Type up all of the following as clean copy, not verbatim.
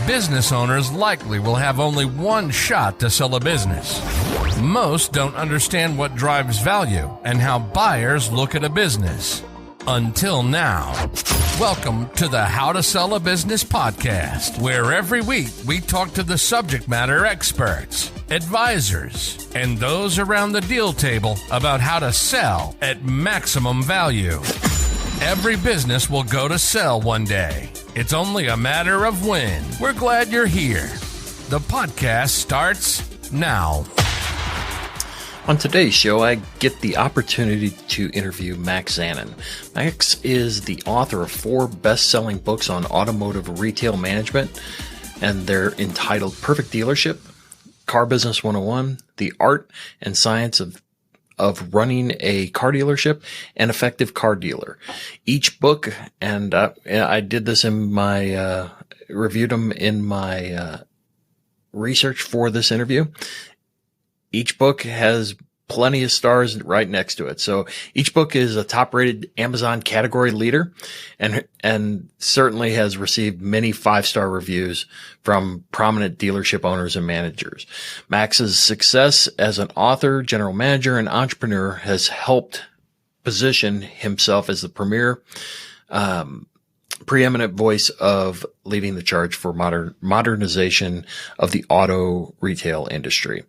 Business owners likely will have only one shot to sell a business. Most don't understand what drives value and how buyers look at a business. Until now. Welcome to the How to Sell a Business podcast, where every week we talk to the subject matter experts, advisors, and those around the deal table about how to sell at maximum value. Every business will go to sell one day. It's only a matter of when. We're glad you're here. The podcast starts now. On today's show, I get the opportunity to interview Max Zanan. Max is the author of 4 best-selling books on automotive retail management, and they're entitled Perfect Dealership, Car Business 101, The Art and Science of Running a Car Dealership, and Effective Car Dealer. Each book, and I did this in my, reviewed them in my research for this interview. Each book has plenty of stars right next to it. So each book is a top-rated Amazon category leader and certainly has received many 5-star reviews from prominent dealership owners and managers. Max's success as an author, general manager, and entrepreneur has helped position himself as the preeminent voice of leading the charge for modernization of the auto retail industry.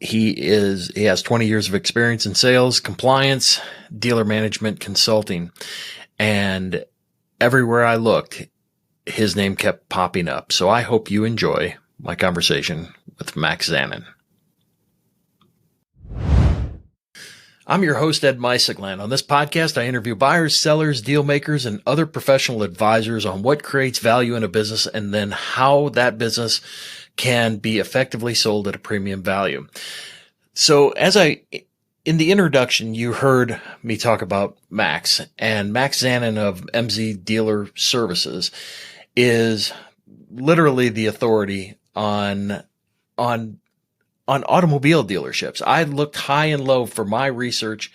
He has 20 years of experience in sales, compliance, dealer management, consulting, and everywhere I looked, his name kept popping up. So I hope you enjoy my conversation with Max Zanan. I'm your host, Ed Meisigland. On this podcast, I interview buyers, sellers, deal makers, and other professional advisors on what creates value in a business and then how that business can be effectively sold at a premium value. So in the introduction, you heard me talk about Max, and Max Zanan of MZ Dealer Services is literally the authority on automobile dealerships. I looked high and low for my research,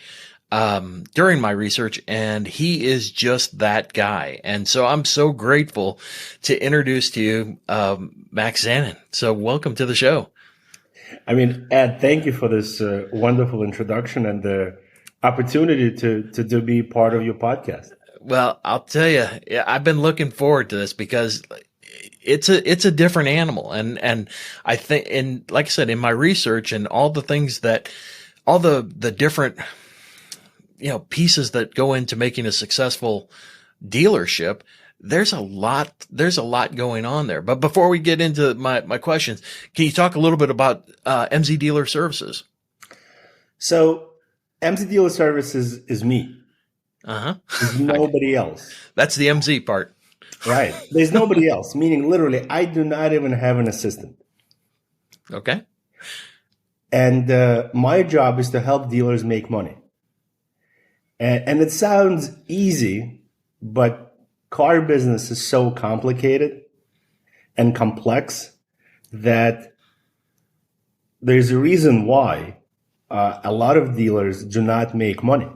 during my research, and he is just that guy. And so I'm so grateful to introduce to you, Max Zanan. So welcome to the show. I mean, Ed, thank you for this wonderful introduction and the opportunity to be part of your podcast. Well, I'll tell you, I've been looking forward to this because it's a different animal. And I think, and like I said, in my research and all the things all the different, pieces that go into making a successful dealership, there's a lot going on there. But before we get into my questions, can you talk a little bit about MZ Dealer Services? So MZ Dealer Services is me. There's nobody else. That's the MZ part. Right. There's nobody else, meaning literally I do not even have an assistant. Okay. And my job is to help dealers make money. And it sounds easy, but car business is so complicated and complex that there's a reason why a lot of dealers do not make money.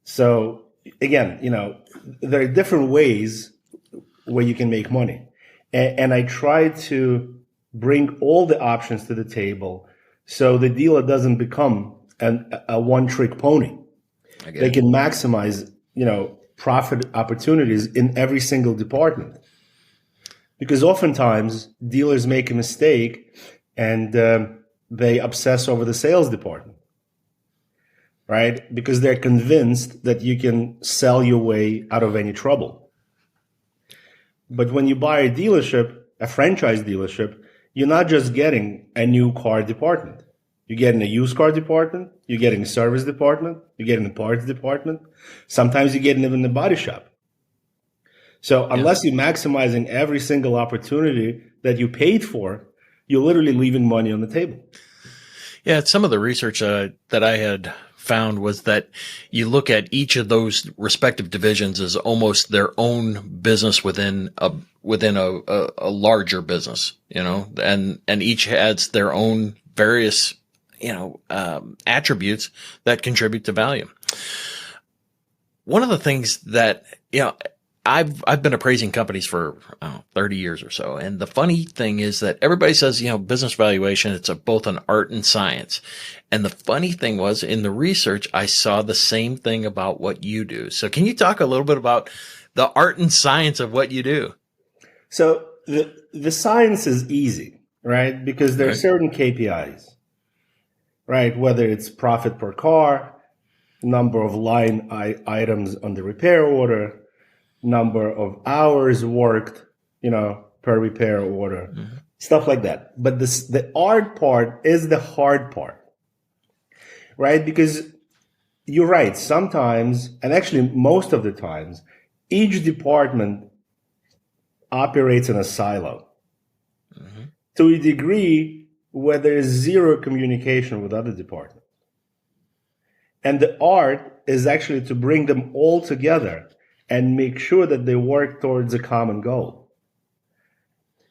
So again, there are different ways where you can make money. And I try to bring all the options to the table so the dealer doesn't become a one-trick pony. They can maximize, profit opportunities in every single department. Because oftentimes dealers make a mistake and they obsess over the sales department, right? Because they're convinced that you can sell your way out of any trouble. But when you buy a dealership, a franchise dealership, you're not just getting a new car department. You're getting a used car department. You're getting a service department. You're getting a parts department. Sometimes you're getting even the body shop. So unless you're maximizing every single opportunity that you paid for, you're literally leaving money on the table. Yeah, some of the research that I had found was that you look at each of those respective divisions as almost their own business within a larger business, and each has their own various attributes that contribute to value. One of the things that, I've been appraising companies for 30 years or so. And the funny thing is that everybody says, business valuation, it's both an art and science. And the funny thing was in the research, I saw the same thing about what you do. So can you talk a little bit about the art and science of what you do? So the science is easy, right? Because there are certain KPIs, right? Whether it's profit per car, number of line items on the repair order, number of hours worked, per repair order, stuff like that. But the art part is the hard part, right? Because you're right. Sometimes, and actually most of the times, each department operates in a silo to a degree where there is zero communication with other departments. And the art is actually to bring them all together and make sure that they work towards a common goal.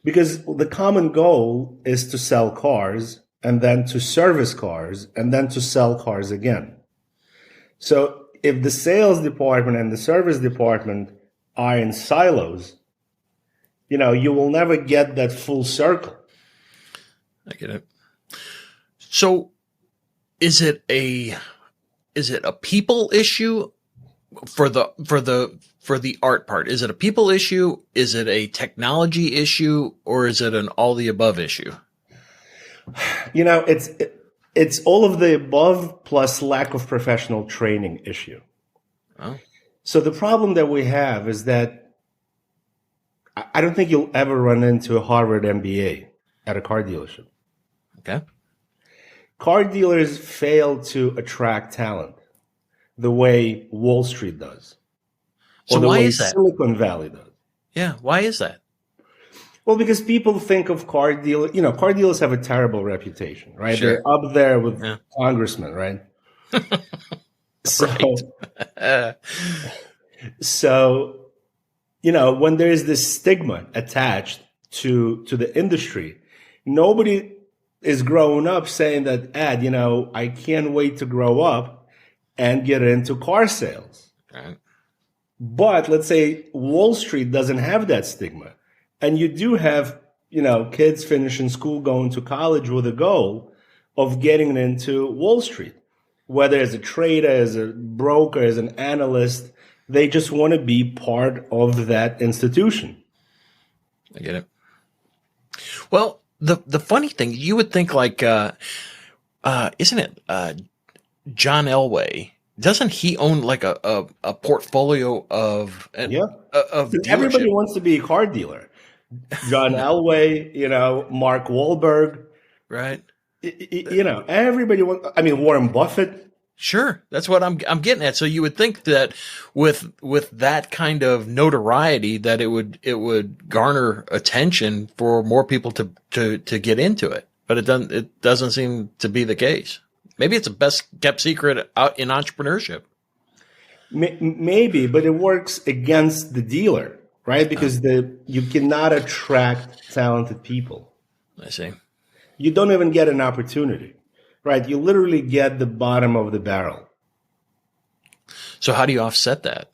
Because the common goal is to sell cars and then to service cars and then to sell cars again. So if the sales department and the service department are in silos, you will never get that full circle. I get it. So is it a people issue for the art part? Is it a people issue? Is it a technology issue, or is it an all the above issue? It's all of the above plus lack of professional training issue. Oh. So the problem that we have is that I don't think you'll ever run into a Harvard MBA at a car dealership. Okay. Car dealers fail to attract talent the way Wall Street does. So why is that? Silicon Valley does. Yeah, why is that? Well, because people think of car dealers, car dealers have a terrible reputation, right? Sure. They're up there with congressmen, right? So, when there is this stigma attached to the industry, nobody is growing up saying that, I can't wait to grow up and get into car sales. Right. But let's say Wall Street doesn't have that stigma. And you do have, kids finishing school, going to college with a goal of getting into Wall Street. Whether as a trader, as a broker, as an analyst, they just want to be part of that institution. I get it. Well, the funny thing, you would think like, isn't it John Elway? Doesn't he own like a portfolio of Everybody wants to be a car dealer. John Elway, Mark Wahlberg, right? Everybody wants. I mean, Warren Buffett. Sure, that's what I'm getting at. So you would think that with that kind of notoriety, that it would garner attention for more people to get into it, but it doesn't seem to be the case. Maybe it's a best kept secret out in entrepreneurship. Maybe, but it works against the dealer, right? Because you cannot attract talented people. I see. You don't even get an opportunity, right? You literally get the bottom of the barrel. So how do you offset that?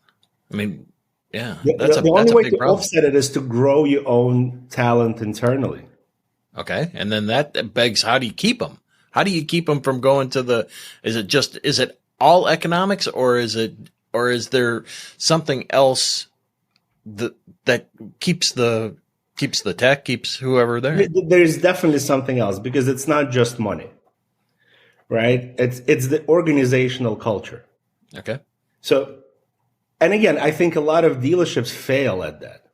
I mean, yeah, the only way to offset it is to grow your own talent internally. Okay, and then that begs, how do you keep them? How do you keep them from going to is it all economics, or is there something else that keeps the tech, keeps whoever there? There's definitely something else, because it's not just money, right? It's the organizational culture. Okay. So, and again, I think a lot of dealerships fail at that.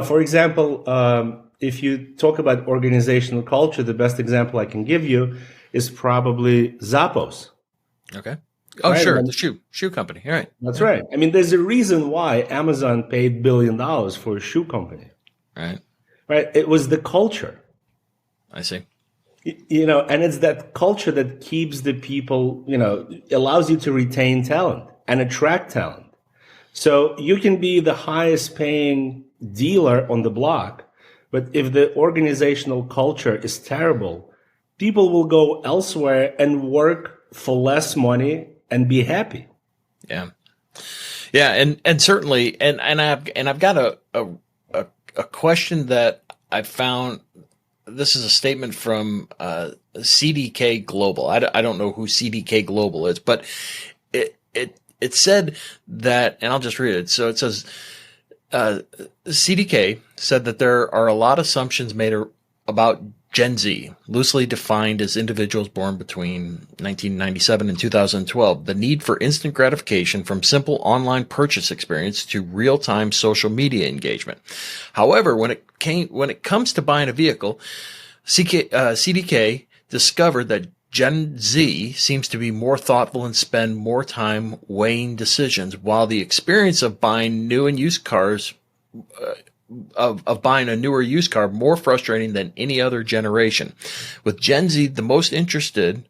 For example, if you talk about organizational culture, the best example I can give you is probably Zappos. Okay. Oh, right? sure. The shoe company. All right. That's right. I mean, there's a reason why Amazon paid $1 billion for a shoe company. Right. Right. It was the culture. I see. And it's that culture that keeps the people, allows you to retain talent and attract talent. So you can be the highest paying dealer on the block, but if the organizational culture is terrible, people will go elsewhere and work for less money and be happy. Yeah. Yeah, and certainly, and I've got a question that I found. This is a statement from CDK Global. I don't know who CDK Global is, but it said that, and I'll just read it. So it says, CDK said that there are a lot of assumptions made about Gen Z, loosely defined as individuals born between 1997 and 2012, the need for instant gratification from simple online purchase experience to real-time social media engagement. However, when it comes to buying a vehicle, CDK discovered that Gen Z seems to be more thoughtful and spend more time weighing decisions, while the experience of buying new and used cars of buying a newer used car more frustrating than any other generation. With Gen Z the most interested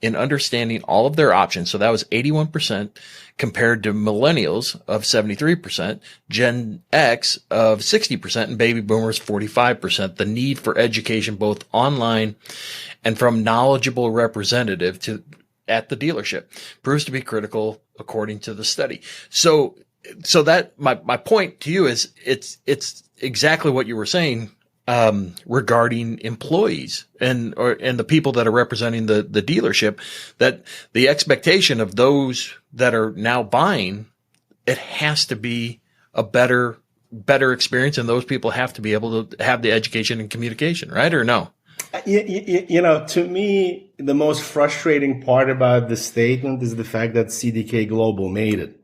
in understanding all of their options, so that was 81% compared to millennials of 73%, Gen X of 60%, and baby boomers 45%. The need for education both online and from knowledgeable representative at the dealership proves to be critical according to the study. So that my point to you is it's exactly what you were saying regarding employees and the people that are representing the dealership, that the expectation of those that are now buying, it has to be a better experience, and those people have to be able to have the education and communication, right? Or no? To me, the most frustrating part about the statement is the fact that CDK Global made it.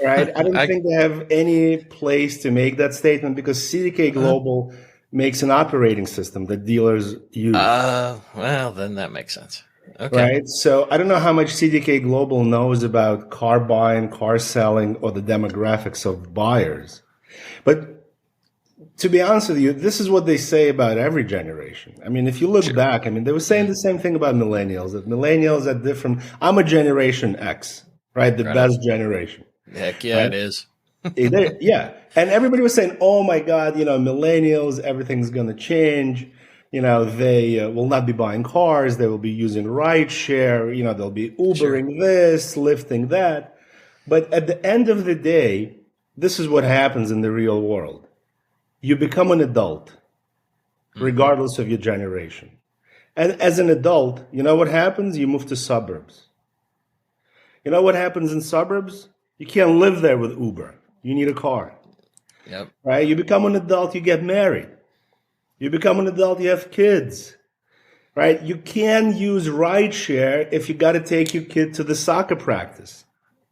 Right? I don't think they have any place to make that statement, because CDK Global makes an operating system that dealers use. Well, then that makes sense. Okay. Right? So I don't know how much CDK Global knows about car buying, car selling, or the demographics of buyers. But to be honest with you, this is what they say about every generation. I mean, if you look back, I mean, they were saying the same thing about millennials, that millennials are different. I'm a Generation X, right? The best generation. Heck yeah, right? It is. Yeah. And everybody was saying, oh my God, millennials, everything's going to change. They will not be buying cars. They will be using ride share. They'll be Ubering this, lifting that. But at the end of the day, this is what happens in the real world. You become an adult, regardless of your generation. And as an adult, you know what happens? You move to suburbs. You know what happens in suburbs? You can't live there with Uber. You need a car. Yep. Right? You become an adult, you get married. You become an adult, you have kids. Right? You can use rideshare if you got to take your kid to the soccer practice.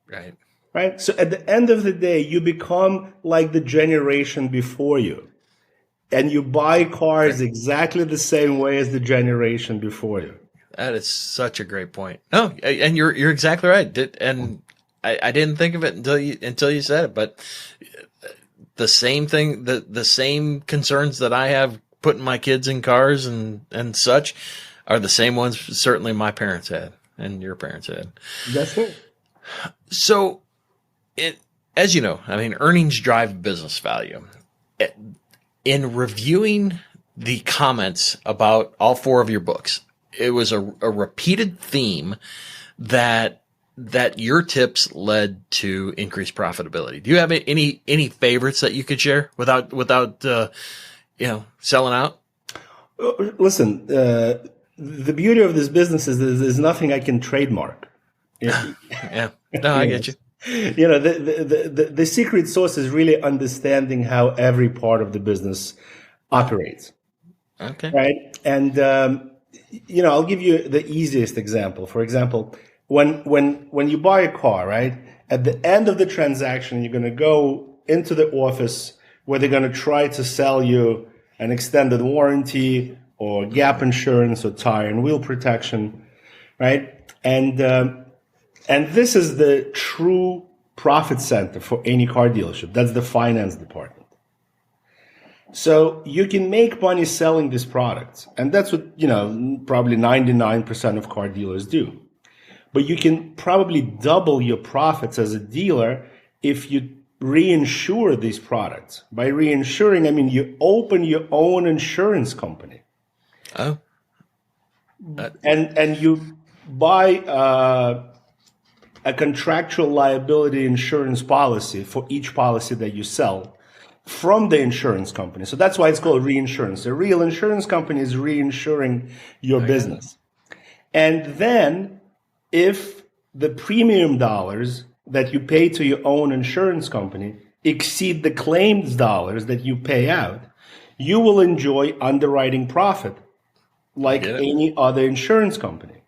Right. Right? So at the end of the day, you become like the generation before you. And you buy cars exactly the same way as the generation before you. That is such a great point. No, and you're exactly right. And I didn't think of it until you said it, but the same thing, the same concerns that I have putting my kids in cars and such are the same ones certainly my parents had and your parents had. That's it. So as you know, I mean, earnings drive business value. In reviewing the comments about all four of your books, it was a repeated theme that your tips led to increased profitability. Do you have any favorites that you could share without selling out? Listen, the beauty of this business is there's nothing I can trademark. Yeah, no, I get you. The secret sauce is really understanding how every part of the business operates. Okay. Right. And, I'll give you the easiest example. For example, when you buy a car, right, at the end of the transaction, you're going to go into the office where they're going to try to sell you an extended warranty or gap insurance or tire and wheel protection, right? And this is the true profit center for any car dealership. That's the finance department. So you can make money selling these products. And that's what, probably 99% of car dealers do. But you can probably double your profits as a dealer if you reinsure these products. By reinsuring, I mean you open your own insurance company. Oh. And you buy a contractual liability insurance policy for each policy that you sell from the insurance company. So that's why it's called reinsurance. The real insurance company is reinsuring your business. And then if the premium dollars that you pay to your own insurance company exceed the claims dollars that you pay out, you will enjoy underwriting profit like any other insurance company.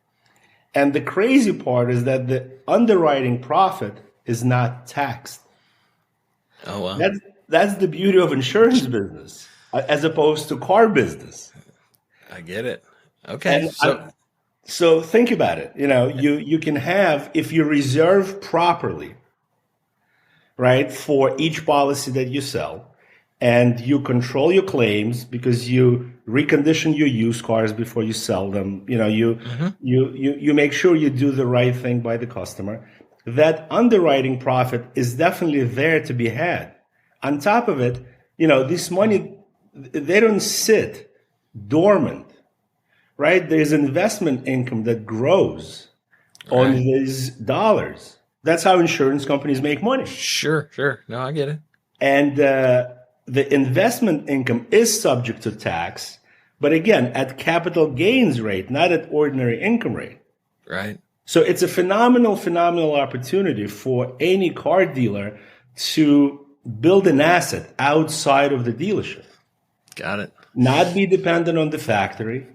And the crazy part is that the underwriting profit is not taxed. Oh, wow. That's the beauty of insurance business as opposed to car business. I get it. Okay. So think about it. You can have, if you reserve properly, right, for each policy that you sell, and you control your claims because you recondition your used cars before you sell them. You make sure you do the right thing by the customer. That underwriting profit is definitely there to be had. On top of it, this money, they don't sit dormant, right? There's investment income that grows on these dollars. That's how insurance companies make money. Sure. No, I get it. And the investment income is subject to tax, but again, at capital gains rate, not at ordinary income rate. Right. So it's a phenomenal opportunity for any car dealer to build an asset outside of the dealership. Got it. Not be dependent on the factory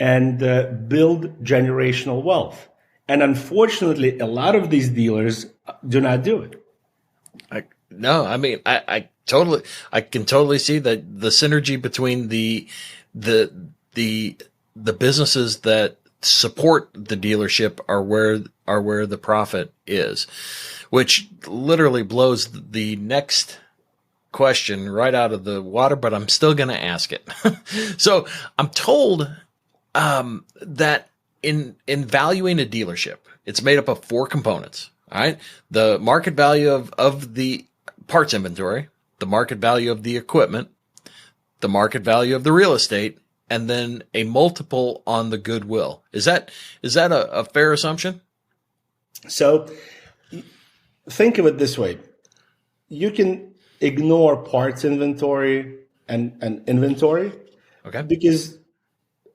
and build generational wealth. And unfortunately, a lot of these dealers do not do it. I can totally see that the synergy between the businesses that support the dealership are where the profit is, which literally blows the next question right out of the water, but I'm still going to ask it. So I'm told that in valuing a dealership, it's made up of 4 components. All right. The market value of the parts inventory, the market value of the equipment, the market value of the real estate, and then a multiple on the goodwill. Is that a fair assumption? So think of it this way. You can ignore parts inventory and inventory, because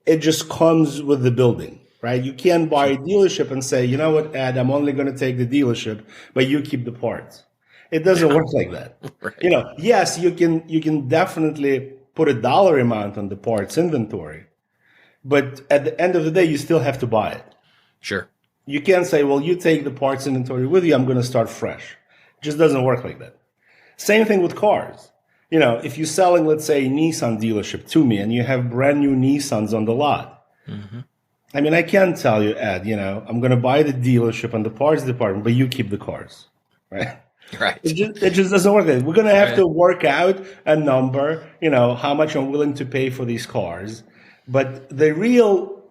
it just comes with the building, right? You can't buy a dealership and say, you know what, Ed, I'm only going to take the dealership, but you keep the parts. It doesn't work like that. Right. Yes, you can definitely put a dollar amount on the parts inventory, but at the end of the day, you still have to buy it. Sure. You can't say, well, you take the parts inventory with you, I'm going to start fresh. It just doesn't work like that. Same thing with cars. If you're selling, let's say, a Nissan dealership to me and you have brand new Nissans on the lot, I mean, I can't tell you, Ed, I'm going to buy the dealership and the parts department, but you keep the cars, right? Right. It just doesn't work. We're going to have to work out a number, how much I'm willing to pay for these cars. But the real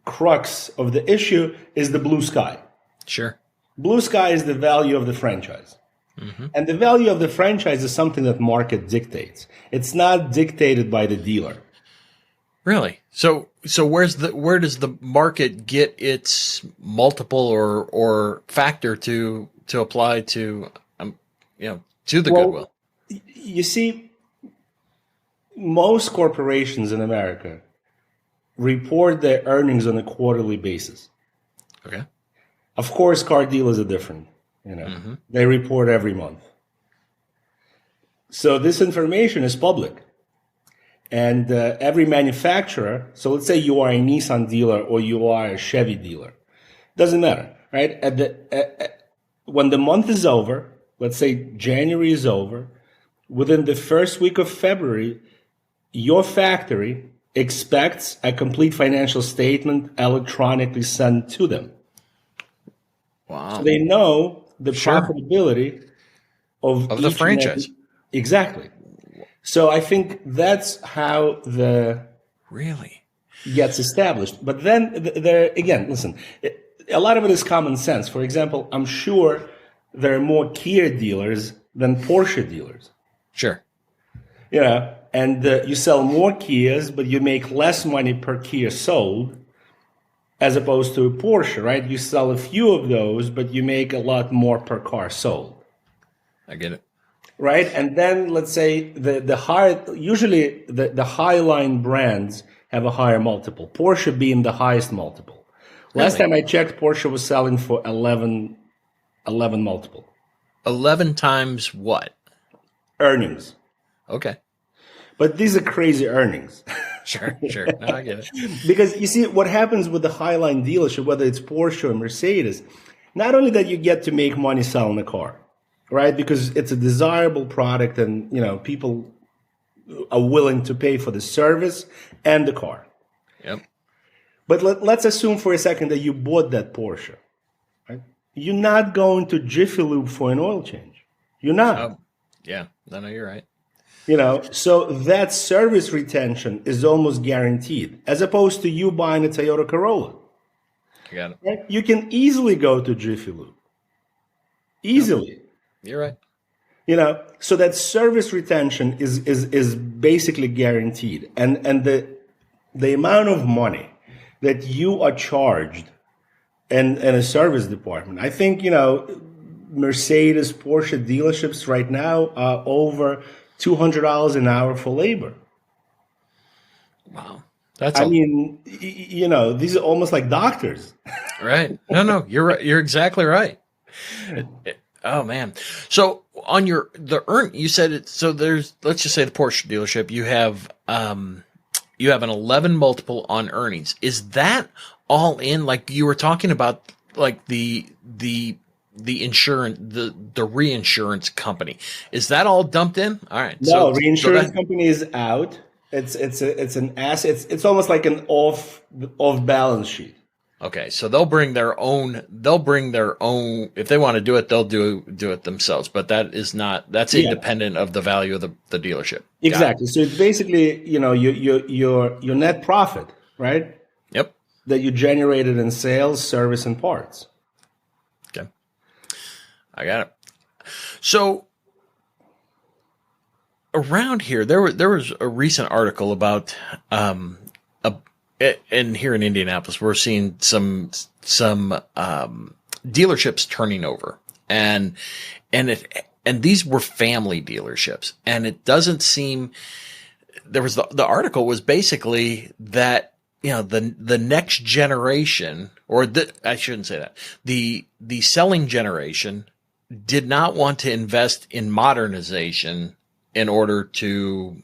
crux of the issue is the blue sky. Sure. Blue sky is the value of the franchise. And the value of the franchise is something that market dictates. It's not dictated by the dealer. Really? So where does the market get its multiple or factor to apply to the goodwill? You see, most corporations in America report their earnings on a quarterly basis. Okay. Of course, car dealers are different. They report every month. So this information is public. And every manufacturer, so let's say you are a Nissan dealer or you are a Chevy dealer, doesn't matter, right? When the month is over, let's say January is over, within the first week of February, your factory expects a complete financial statement electronically sent to them. Wow. So they know the profitability of the franchise. Exactly. So I think that's how really gets established. But then listen, a lot of it is common sense. For example, I'm sure there are more Kia dealers than Porsche dealers. Sure. And you sell more Kias, but you make less money per Kia sold. as opposed to a Porsche, right? You sell a few of those, but you make a lot more per car sold. I get it. Right? And then let's say the high, usually the high line brands have a higher multiple, Porsche being the highest multiple. Last time I checked, Porsche was selling for 11 multiple. 11 times what? Earnings. Okay. But these are crazy earnings. Sure. No, I get it. Because you see, what happens with the Highline dealership, whether it's Porsche or Mercedes, not only that you get to make money selling the car, right? Because it's a desirable product and, people are willing to pay for the service and the car. Yep. But let's assume for a second that you bought that Porsche, right? You're not going to Jiffy Lube for an oil change. You're not. Yeah. No, you're right. So that service retention is almost guaranteed, as opposed to you buying a Toyota Corolla. I got it. Right? You can easily go to Jiffy Lube. Easily. You're right. So that service retention is basically guaranteed. And the amount of money that you are charged in a service department, I think, Mercedes, Porsche dealerships right now are over $200 an hour for labor. Wow. These are almost like doctors. Right. No, you're right. You're exactly right. Oh man. So on you said it. So let's just say the Porsche dealership, you have an 11 multiple on earnings. Is that all in? Like you were talking about, like the insurance, the reinsurance company. Is that all dumped in? All right. No, reinsurance company is out. It's an asset. It's almost like an off balance sheet. Okay, so they'll bring their own. If they want to do it, they'll do it themselves. But that's independent of the value of the dealership. Exactly. So it's basically, your net profit, right? Yep. That you generated in sales, service, and parts. Okay. I got it. So around here, there was a recent article about and here in Indianapolis, we're seeing some dealerships turning over, and these were family dealerships, and it doesn't seem the article was basically that the next generation, or I shouldn't say that, the selling generation did not want to invest in modernization in order to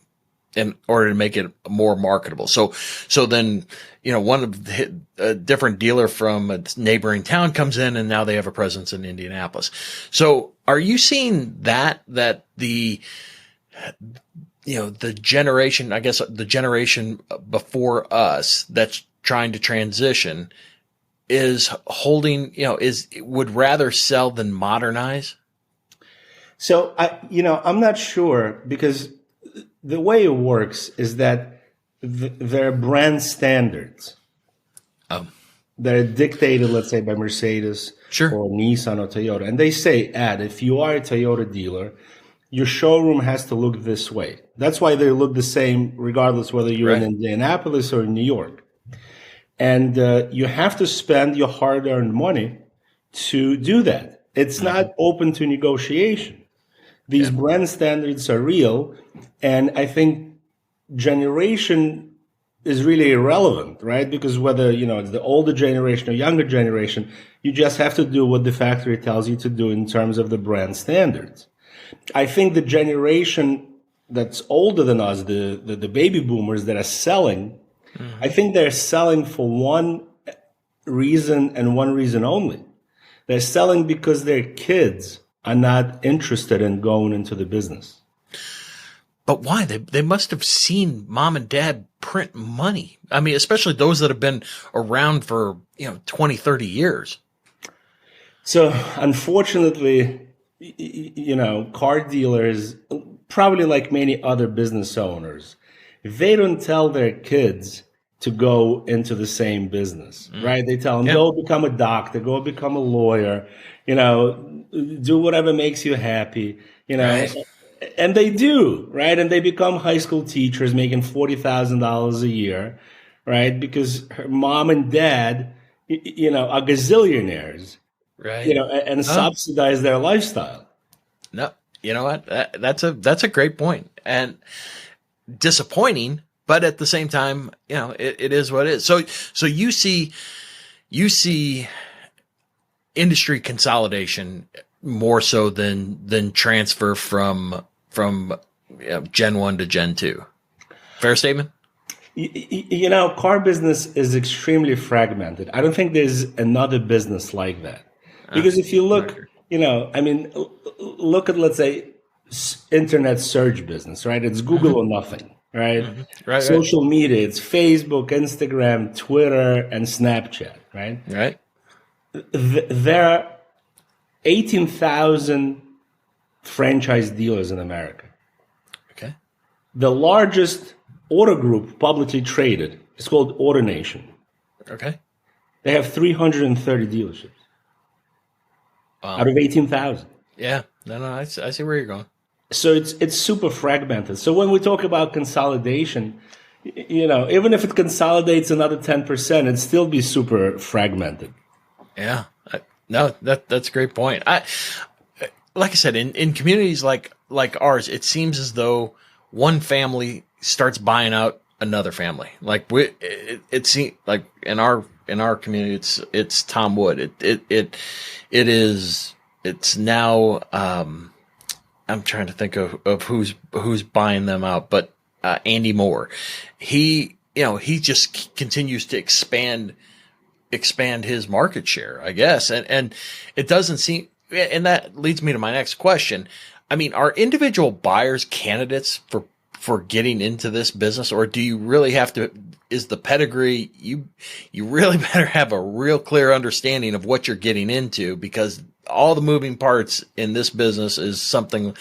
make it more marketable. So then, one of a different dealer from a neighboring town comes in, and now they have a presence in Indianapolis. So are you seeing that the generation, I guess the generation before us that's trying to transition is holding, would rather sell than modernize? So I'm not sure, because the way it works is that there are brand standards that are dictated, let's say, by Mercedes or Nissan or Toyota. And they say, if you are a Toyota dealer, your showroom has to look this way. That's why they look the same regardless whether you're in Indianapolis or in New York. And you have to spend your hard-earned money to do that. It's not open to negotiation. These brand standards are real, and I think generation is really irrelevant, right? Because whether, it's the older generation or younger generation, you just have to do what the factory tells you to do in terms of the brand standards. I think the generation that's older than us, the baby boomers that are selling, I think they're selling for one reason and one reason only. They're selling because their kids are not interested in going into the business. But why? They must have seen mom and dad print money. I mean, especially those that have been around for, 20, 30 years. So unfortunately, car dealers, probably like many other business owners, they don't tell their kids to go into the same business, right? They tell them, go become a doctor, go become a lawyer, do whatever makes you happy, Right. And they do, right? And they become high school teachers making $40,000 a year, right? Because her mom and dad are gazillionaires, Right. and subsidize their lifestyle. No, you know what? That's a great point, and disappointing, but at the same time, it is what it is. So you see industry consolidation more so than transfer from Gen 1 to Gen 2. Fair statement? Car business is extremely fragmented. I don't think there's another business like that. Because if you look, look at, let's say, internet search business, right? It's Google or nothing, right? Mm-hmm. Right. Social media, it's Facebook, Instagram, Twitter, and Snapchat, right? Right. There are 18,000 franchise dealers in America. Okay. The largest auto group publicly traded is called AutoNation. Okay. They have 330 dealerships out of 18,000. Yeah. No, I see where you're going. So it's super fragmented. So when we talk about consolidation, even if it consolidates another 10%, it'd still be super fragmented. Yeah. No, that's a great point. Like I said, in communities like ours, it seems as though one family starts buying out another family. Like it seems like in our community, it's Tom Wood. It's now. I'm trying to think of who's buying them out, but Andy Moore, he just continues to expand his market share, I guess. And it doesn't seem, and that leads me to my next question. I mean, are individual buyers candidates for getting into this business, or do you really have to, is the pedigree, you really better have a real clear understanding of what you're getting into, because all the moving parts in this business is something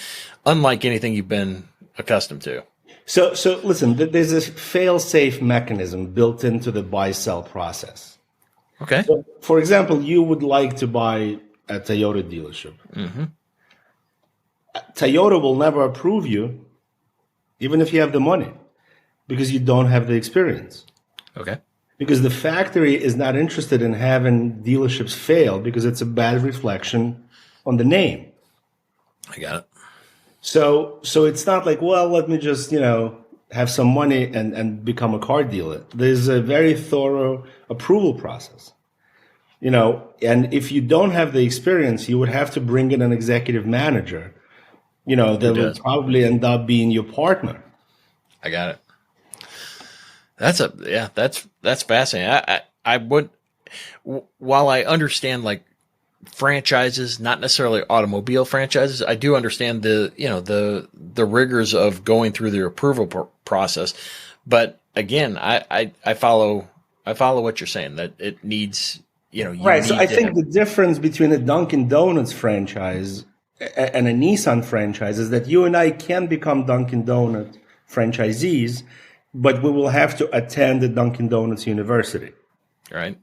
unlike anything you've been accustomed to. So listen, there's a fail-safe mechanism built into the buy-sell process. Okay. So, for example, you would like to buy a Toyota dealership. Mm-hmm. Toyota will never approve you, even if you have the money, because you don't have the experience. Okay. Because the factory is not interested in having dealerships fail because it's a bad reflection on the name. I got it. So it's not like, well, let me just, have some money and become a car dealer. There's a very thorough approval process. And if you don't have the experience, you would have to bring in an executive manager, that will probably end up being your partner. I got it. That's fascinating. I would, while I understand like franchises, not necessarily automobile franchises, I do understand the rigors of going through the approval process. But again, I follow what you're saying, that it needs, right. So I think the difference between a Dunkin' Donuts franchise and a Nissan franchise is that you and I can become Dunkin' Donuts franchisees, but we will have to attend the Dunkin' Donuts University. Right.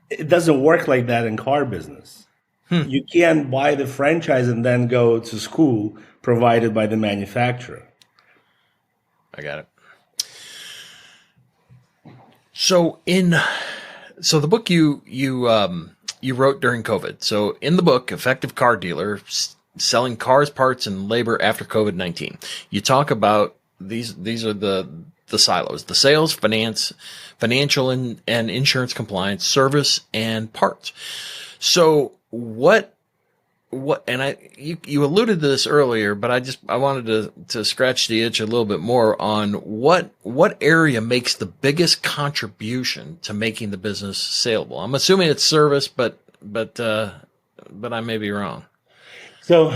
It doesn't work like that in car business. You can't buy the franchise and then go to school provided by the manufacturer. I got it. So the book you wrote during COVID. So in the book, Effective Car Dealer, Selling Cars, Parts, and Labor After COVID-19, you talk about these are the silos: the sales, financial and insurance compliance, service, and parts. So what, and you alluded to this earlier, but I wanted to scratch the itch a little bit more on what area makes the biggest contribution to making the business saleable. I'm assuming it's service, but I may be wrong. So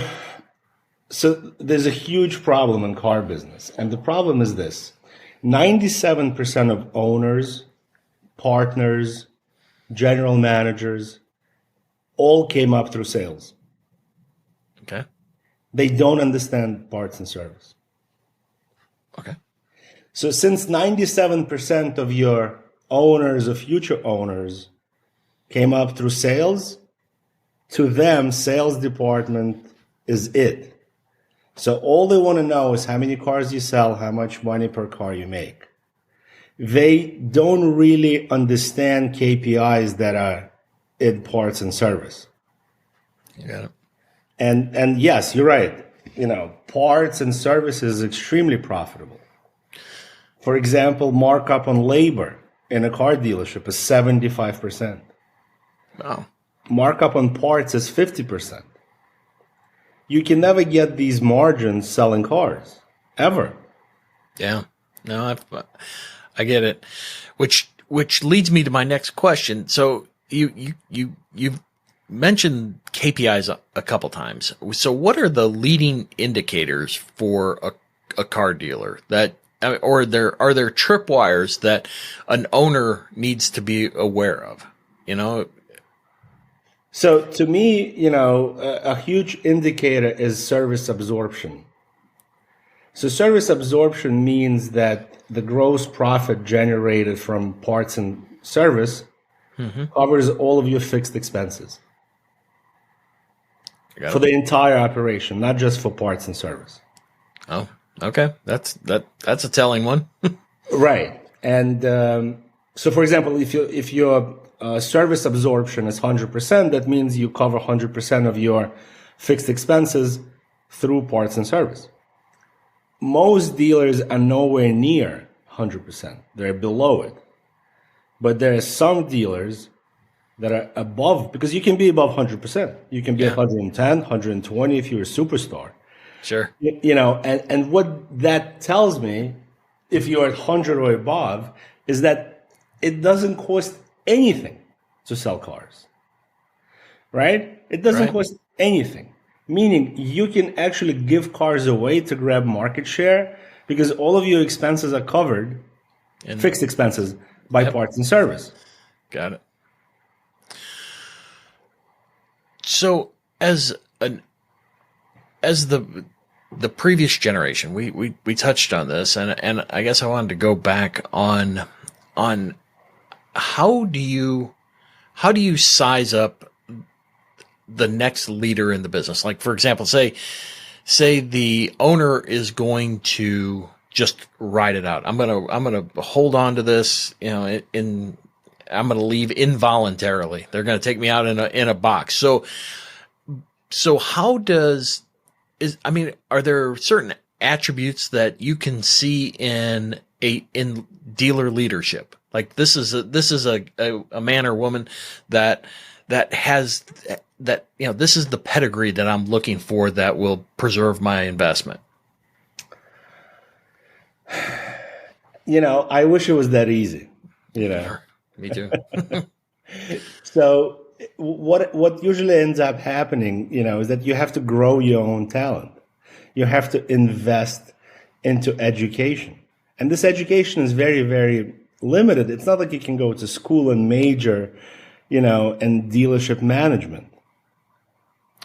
there's a huge problem in car business, and the problem is this: 97% of owners, partners, general managers, all came up through sales. Okay. They don't understand parts and service. Okay. So since 97% of your owners or future owners came up through sales, to them, sales department is it. So all they want to know is how many cars you sell, how much money per car you make. they don't really understand KPIs that are in parts and service. Yeah. And yes, you're right. Parts and service is extremely profitable. For example, markup on labor in a car dealership is 75%. Wow. Markup on parts is 50%. You can never get these margins selling cars, ever. Yeah. No, I get it. Which leads me to my next question. So you've mentioned KPIs a couple times. So what are the leading indicators for a car dealer or are there tripwires that an owner needs to be aware of? So to me, a huge indicator is service absorption. So service absorption means that the gross profit generated from parts and service covers all of your fixed expenses for the entire operation, not just for parts and service. Oh, okay. That's a telling one. Right. And so, for example, if your service absorption is 100%, that means you cover 100% of your fixed expenses through parts and service. Most dealers are nowhere near 100%. They're below it. But there are some dealers that are above, because you can be above 100%. You can be 110, 120 if you're a superstar. Sure. And what that tells me, if you're at 100 or above, is that it doesn't cost anything to sell cars, right? It doesn't cost anything. Meaning you can actually give cars away to grab market share because all of your expenses are covered, fixed expenses, by parts and service. Got it. So as the previous generation, we touched on this, and I guess I wanted to go back on how do you size up the next leader in the business? Like, for example, say the owner is going to just ride it out. I'm gonna hold on to this, I'm gonna leave involuntarily. They're gonna take me out in a box. So how are there certain attributes that you can see in dealer leadership? Like this is a man or woman that has that, this is the pedigree that I'm looking for that will preserve my investment. I wish it was that easy, Me too. So what usually ends up happening, is that you have to grow your own talent. You have to invest into education. And this education is very, very limited. It's not like you can go to school and major, in dealership management.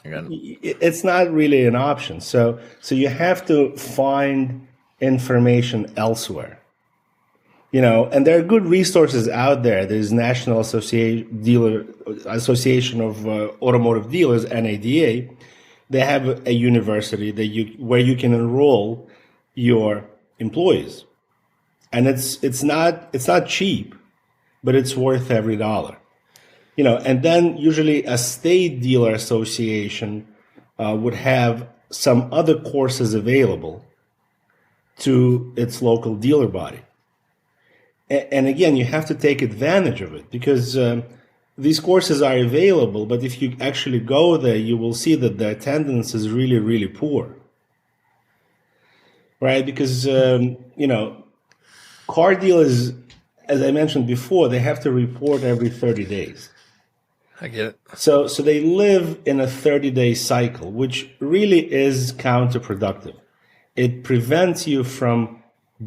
It's not really an option. So you have to find information elsewhere. And there are good resources out there. There's National Association of Automotive Dealers, NADA. They have a university where you can enroll your employees, and it's not cheap, but it's worth every dollar. And then usually a state dealer association would have some other courses available to its local dealer body. And again, you have to take advantage of it because these courses are available, but if you actually go there, you will see that the attendance is really, really poor. Right? Because, car dealers, as I mentioned before, they have to report every 30 days. I get it. So they live in a 30-day cycle, which really is counterproductive. It prevents you from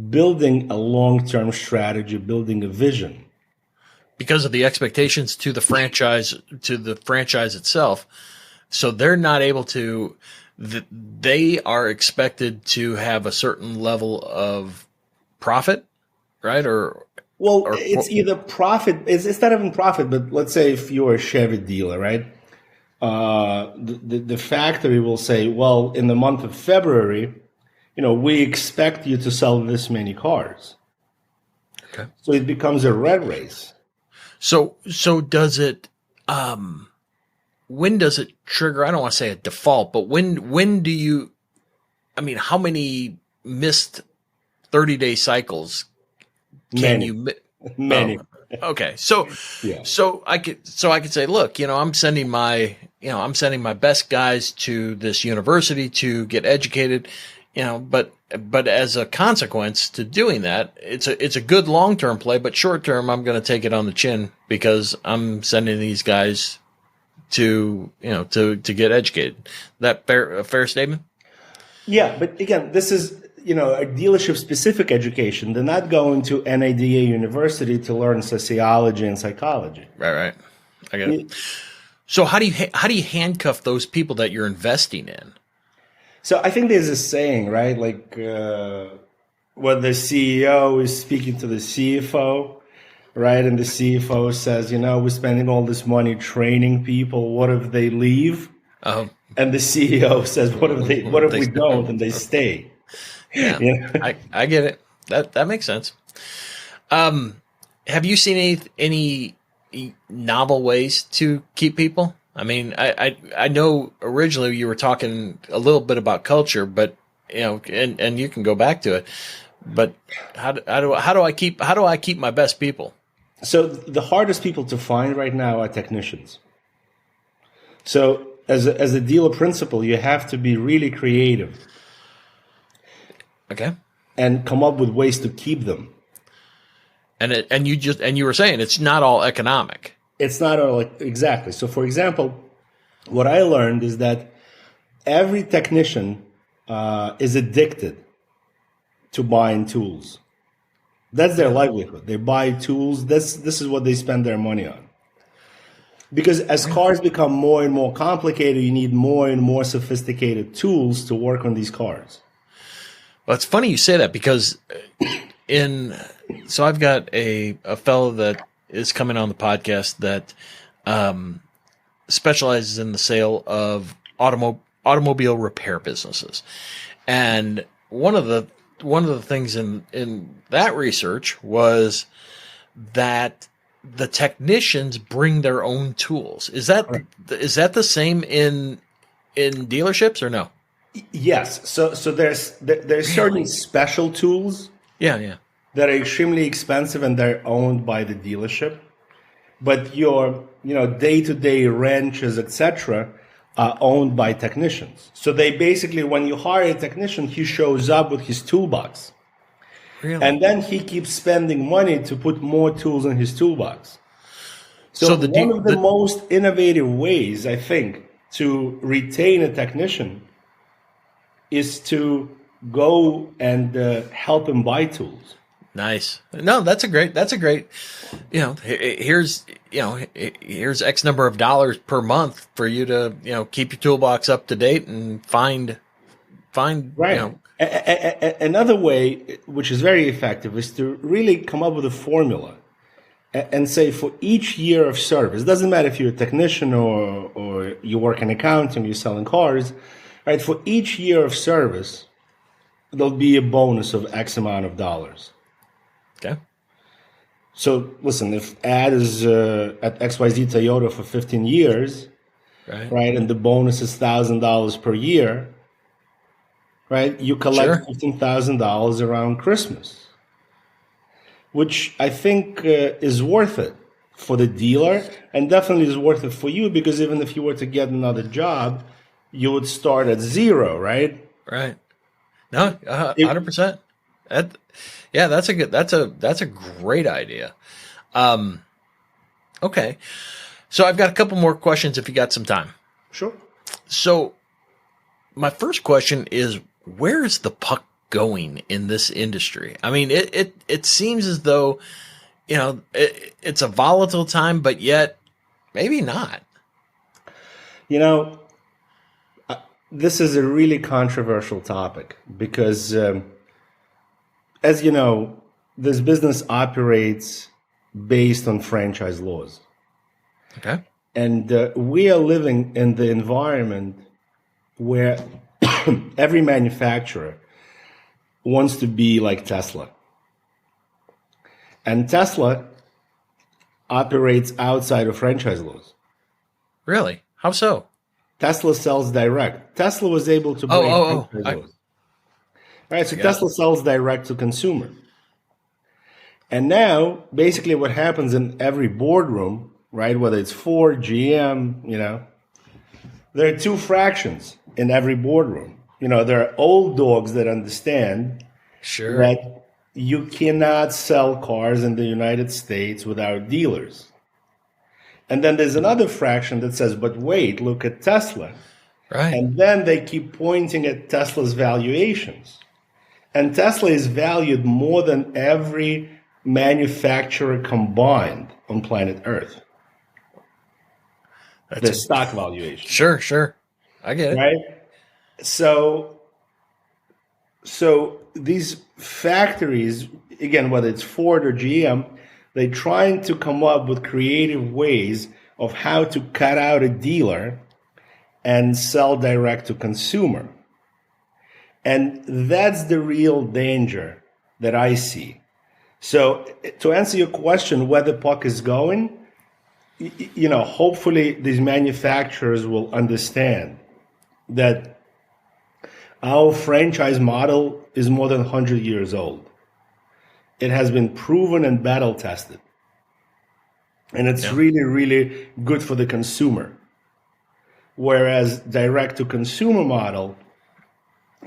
building a long-term strategy, building a vision. Because of the expectations to the franchise itself. So they're not able to, they are expected to have a certain level of profit, right? It's either profit, it's not even profit, but let's say if you're a Chevy dealer, right? The factory will say, well, in the month of February, we expect you to sell this many cars. Okay. So it becomes a rat race. So does it, when does it trigger? I don't want to say a default, but when do you, I mean, how many missed 30-day cycles can Many. you, Many. Oh, okay. So, Yeah. so I could say, look, I'm sending my best guys to this university to get educated, but as a consequence to doing that, it's a good long-term play, but short-term, I'm going to take it on the chin because I'm sending these guys to get educated. That a fair statement? Yeah. But again, this is, a dealership specific education. They're not going to NADA University to learn sociology and psychology. Right. I get it. So how do you handcuff those people that you're investing in? So I think there's a saying, right? Like when the CEO is speaking to the CFO, right? And the CFO says, we're spending all this money training people. What if they leave? Oh, And the CEO says, what if we don't and they stay? yeah. I get it. That makes sense. Have you seen any novel ways to keep people? I mean, I know originally you were talking a little bit about culture, but and you can go back to it. But how do I keep my best people? So the hardest people to find right now are technicians. So as a dealer principal, you have to be really creative. Okay. And come up with ways to keep them. And you were saying it's not all economic. It's not all exactly. So for example, what I learned is that every technician is addicted to buying tools. That's their livelihood. They buy tools. This is what they spend their money on. Because as cars become more and more complicated, you need more and more sophisticated tools to work on these cars. Well, it's funny you say that because so I've got a fellow that is coming on the podcast that specializes in the sale of automobile repair businesses. And one of the things in that research was that the technicians bring their own tools. Is that the same in dealerships or no? Yes. So there's certain special tools. Yeah. That are extremely expensive and they're owned by the dealership. But your day-to-day wrenches, etc., are owned by technicians. So they basically, when you hire a technician, he shows up with his toolbox. Really? And then he keeps spending money to put more tools in his toolbox. So one of the most innovative ways, I think, to retain a technician is to go and help him buy tools. Nice. No, that's a great, here's X number of dollars per month for you to, keep your toolbox up to date and find, right. Another way, which is very effective, is to really come up with a formula and say for each year of service, doesn't matter if you're a technician or you work in accounting, you're selling cars, right? For each year of service, there'll be a bonus of X amount of dollars. Okay. So listen, if Ad is at XYZ Toyota for 15 years, right, and the bonus is $1,000 per year, right, you collect $15,000 around Christmas, which I think is worth it for the dealer and definitely is worth it for you because even if you were to get another job, you would start at zero, right? Right. No, 100%. That's a great idea. Okay. So I've got a couple more questions if you got some time. Sure. So my first question is, where is the puck going in this industry? I mean, it seems as though, it's a volatile time, but yet maybe not. This is a really controversial topic because, as you know, this business operates based on franchise laws. Okay. And we are living in the environment where every manufacturer wants to be like Tesla. And Tesla operates outside of franchise laws. Really? How so? Tesla sells direct. Tesla was able to break franchise laws. Right, so Tesla sells direct to consumer. And now, basically what happens in every boardroom, right, whether it's Ford, GM, there are two fractions in every boardroom. There are old dogs that understand that you cannot sell cars in the United States without dealers. And then there's another fraction that says, but wait, look at Tesla. Right. And then they keep pointing at Tesla's valuations. And Tesla is valued more than every manufacturer combined on planet Earth. That's the stock valuation. Sure. I get it. Right? So these factories, again, whether it's Ford or GM, they're trying to come up with creative ways of how to cut out a dealer and sell direct to consumer. And that's the real danger that I see. So to answer your question, where the puck is going, hopefully these manufacturers will understand that our franchise model is more than 100 years old. It has been proven and battle tested. And it's really, really good for the consumer. Whereas direct to consumer model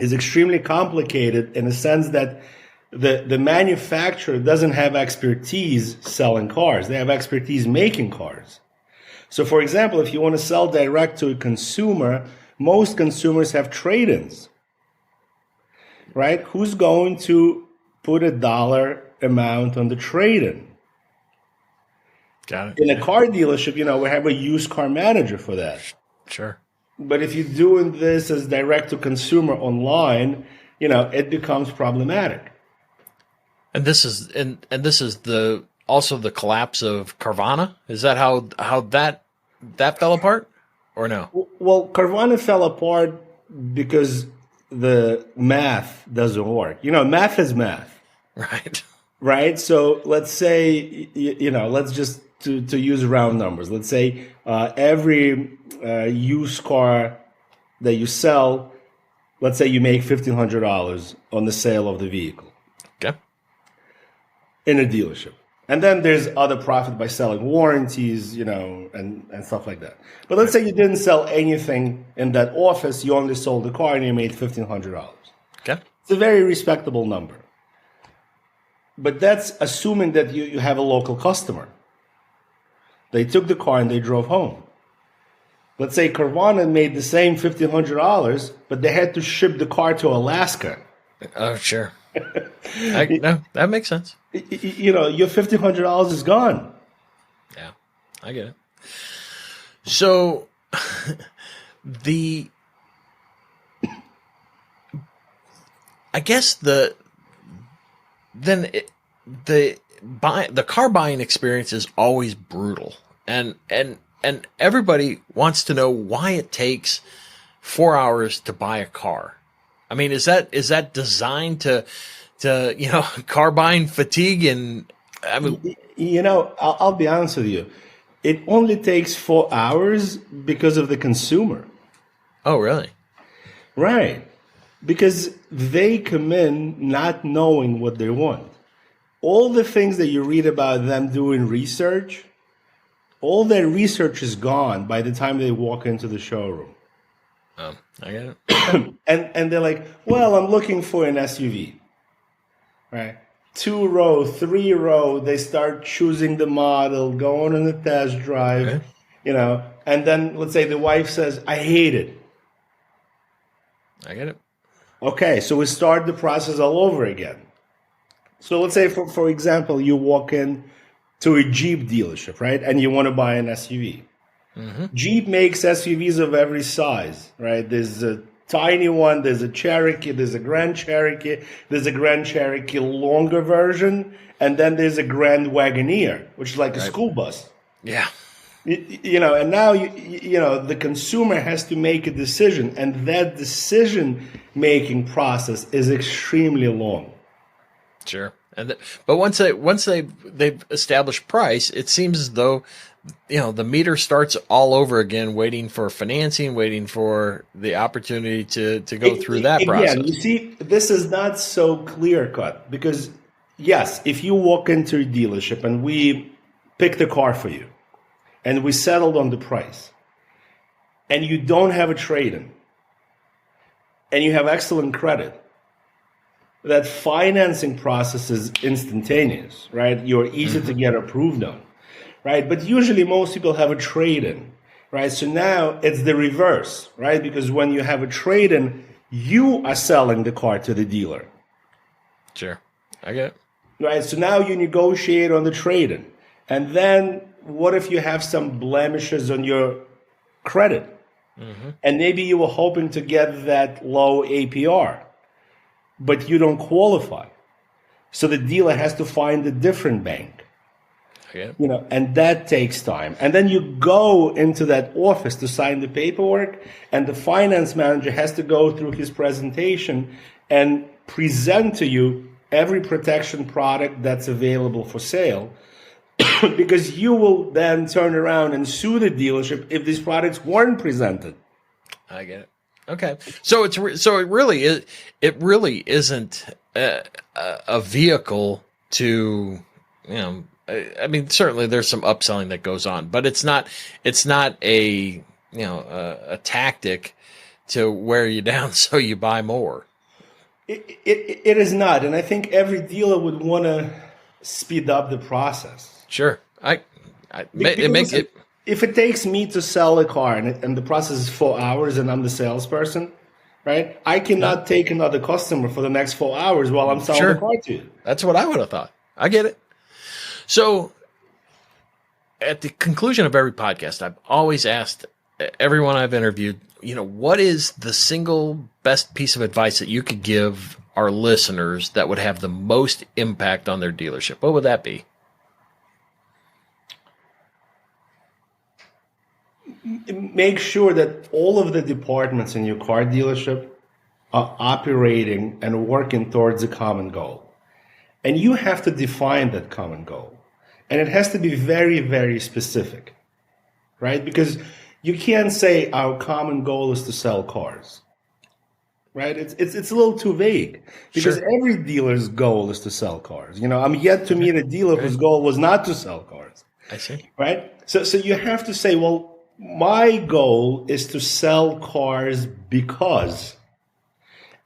is extremely complicated in the sense that the manufacturer doesn't have expertise selling cars. They have expertise making cars. So for example, if you want to sell direct to a consumer, most consumers have trade-ins, right? Who's going to put a dollar amount on the trade-in? Got it. In a car dealership, we have a used car manager for that. Sure. But if you're doing this as direct to consumer online, it becomes problematic. And this is also the collapse of Carvana. Is that how that fell apart, or no? Well, Carvana fell apart because the math doesn't work. Math is math. Right. Right. So let's say, let's just to use round numbers. Let's say every used car that you sell, let's say you make $1,500 on the sale of the vehicle. Okay. In a dealership. And then there's other profit by selling warranties, and stuff like that. But let's say you didn't sell anything in that office. You only sold the car and you made $1,500. Okay. It's a very respectable number. But that's assuming that you have a local customer. They took the car and they drove home. Let's say Carvana made the same $1,500, but they had to ship the car to Alaska. Oh, sure. No, that makes sense. Your $1,500 is gone. Yeah, I get it. So I guess the car buying experience is always brutal, and everybody wants to know why it takes 4 hours to buy a car. I mean, is that designed to car buying fatigue? And I mean, I'll be honest with you. It only takes 4 hours because of the consumer. Oh, really? Right. Because they come in not knowing what they want. All the things that you read about them doing research, all their research is gone by the time they walk into the showroom. Oh, I get it. And they're like, well, I'm looking for an SUV. Right? 2-row, 3-row, they start choosing the model, going on the test drive, okay. And then let's say the wife says, I hate it. I get it. Okay, so we start the process all over again. So let's say, for example, you walk in to a Jeep dealership, right? And you want to buy an SUV. Mm-hmm. Jeep makes SUVs of every size, right? There's a tiny one, there's a Cherokee, there's a Grand Cherokee, there's a Grand Cherokee longer version, and then there's a Grand Wagoneer, which is like a school bus. Yeah. And now, the consumer has to make a decision, and that decision-making process is extremely long. Sure. But once they've established price, it seems as though, the meter starts all over again, waiting for financing, waiting for the opportunity to go through that process. Again, you see, this is not so clear cut because, yes, if you walk into a dealership and we picked a car for you and we settled on the price and you don't have a trade-in and you have excellent credit, that financing process is instantaneous, right? You're easy to get approved on. Right, but usually most people have a trade-in, right? So now it's the reverse, right? Because when you have a trade-in, you are selling the car to the dealer. Sure, I get it. Right, so now you negotiate on the trade-in. And then what if you have some blemishes on your credit? Mm-hmm. And maybe you were hoping to get that low APR, but you don't qualify. So the dealer has to find a different bank. Yeah. And that takes time. And then you go into that office to sign the paperwork, and the finance manager has to go through his presentation and present to you every protection product that's available for sale, because you will then turn around and sue the dealership if these products weren't presented. I get it. Okay, so it really isn't a vehicle to I mean, certainly there's some upselling that goes on, but it's not a tactic to wear you down so you buy more. It is not, and I think every dealer would want to speed up the process. Sure, if it takes me to sell a car and the process is 4 hours and I'm the salesperson, right? I cannot take another customer for the next 4 hours while I'm selling the car to you. That's what I would have thought. I get it. So at the conclusion of every podcast, I've always asked everyone I've interviewed, what is the single best piece of advice that you could give our listeners that would have the most impact on their dealership? What would that be? Make sure that all of the departments in your car dealership are operating and working towards a common goal. And you have to define that common goal. And it has to be very, very specific, right? Because you can't say our common goal is to sell cars, right? It's a little too vague because every dealer's goal is to sell cars. I'm yet to meet a dealer whose goal was not to sell cars. I see. Right? So you have to say, well, my goal is to sell cars because,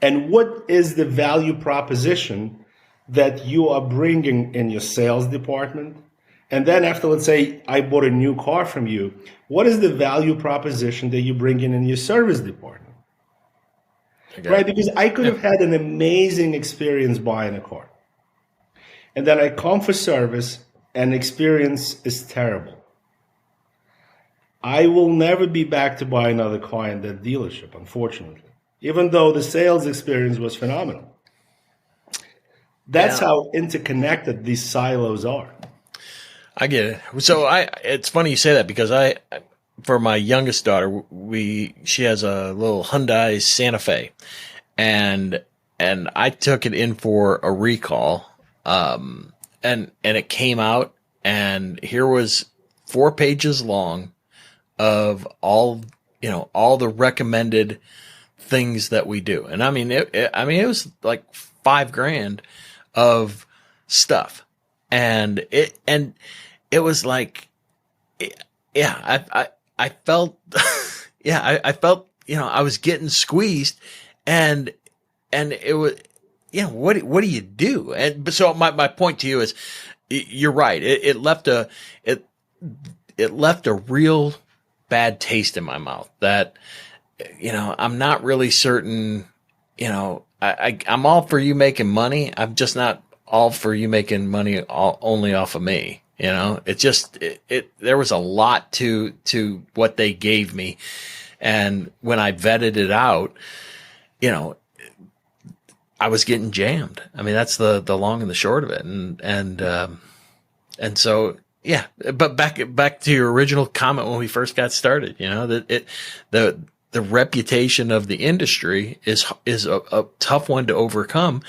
and what is the value proposition that you are bringing in your sales department? And then after, let's say, I bought a new car from you, what is the value proposition that you bring in your service department? Right? Because I could have had an amazing experience buying a car. And then I come for service and experience is terrible. I will never be back to buy another car in that dealership, unfortunately, even though the sales experience was phenomenal. That's how interconnected these silos are. I get it. So it's funny you say that because for my youngest daughter, she has a little Hyundai Santa Fe, and I took it in for a recall, and it came out, and here was 4 pages long of all the recommended things that we do, and I mean it was like $5,000 of stuff, and it was like, I felt, I felt, I was getting squeezed, and it was, what do you do? And so my point to you is, you're right. It left a real bad taste in my mouth that, I'm not really certain, I'm all for you making money. I'm just not all for you making money only off of me. It just, there was a lot to what they gave me. And when I vetted it out, I was getting jammed. I mean, that's the long and the short of it. And so, yeah, but back to your original comment when we first got started, that the reputation of the industry is a tough one to overcome.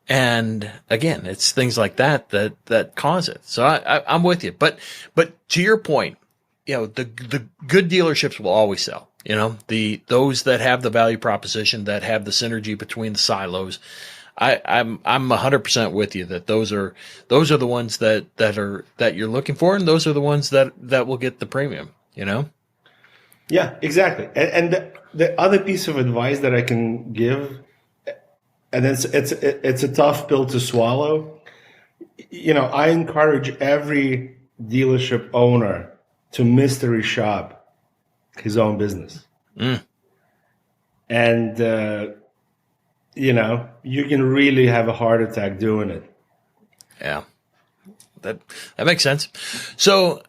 And again, it's things like that cause it. So I'm with you. But to your point, the good dealerships will always sell. Those that have the value proposition, that have the synergy between the silos. I'm 100% with you that those are the ones that you're looking for, and those are the ones that will get the premium. Yeah, exactly. And the other piece of advice that I can give, and it's a tough pill to swallow. I encourage every dealership owner to mystery shop his own business. And, you can really have a heart attack doing it. Yeah, that makes sense. So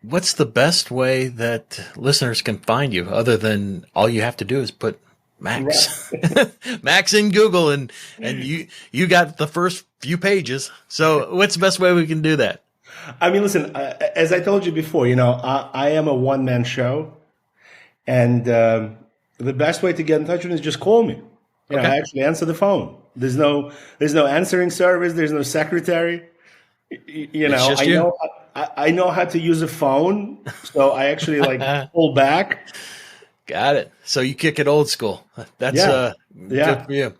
what's the best way that listeners can find you, other than all you have to do is put Max, right. Max in Google, and you got the first few pages. So what's the best way we can do that? I mean, listen, as I told you before, I am a one-man show, and the best way to get in touch with me is just call me. Okay. I actually answer the phone. There's no answering service. There's no secretary. I know how to use a phone, so I actually pull back. Got it. So you kick it old school. That's good for you.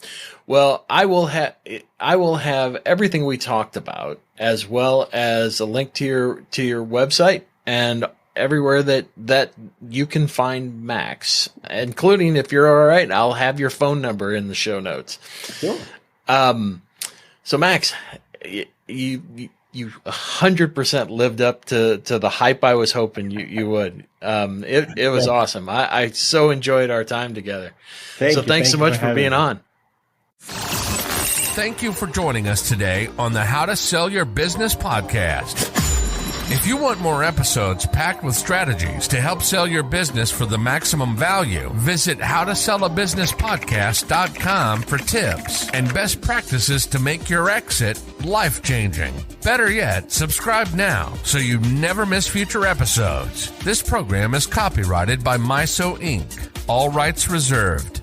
Well, I will have everything we talked about, as well as a link to your website and everywhere that you can find Max, including, if you're all right, I'll have your phone number in the show notes. Sure. So Max, you 100% lived up to the hype I was hoping you would. It was awesome. I so enjoyed our time together. Thanks so much for being on. Thank you for joining us today on the How to Sell Your Business podcast. If you want more episodes packed with strategies to help sell your business for the maximum value, visit howtosellabusinesspodcast.com for tips and best practices to make your exit life-changing. Better yet, subscribe now so you never miss future episodes. This program is copyrighted by MISO Inc. All rights reserved.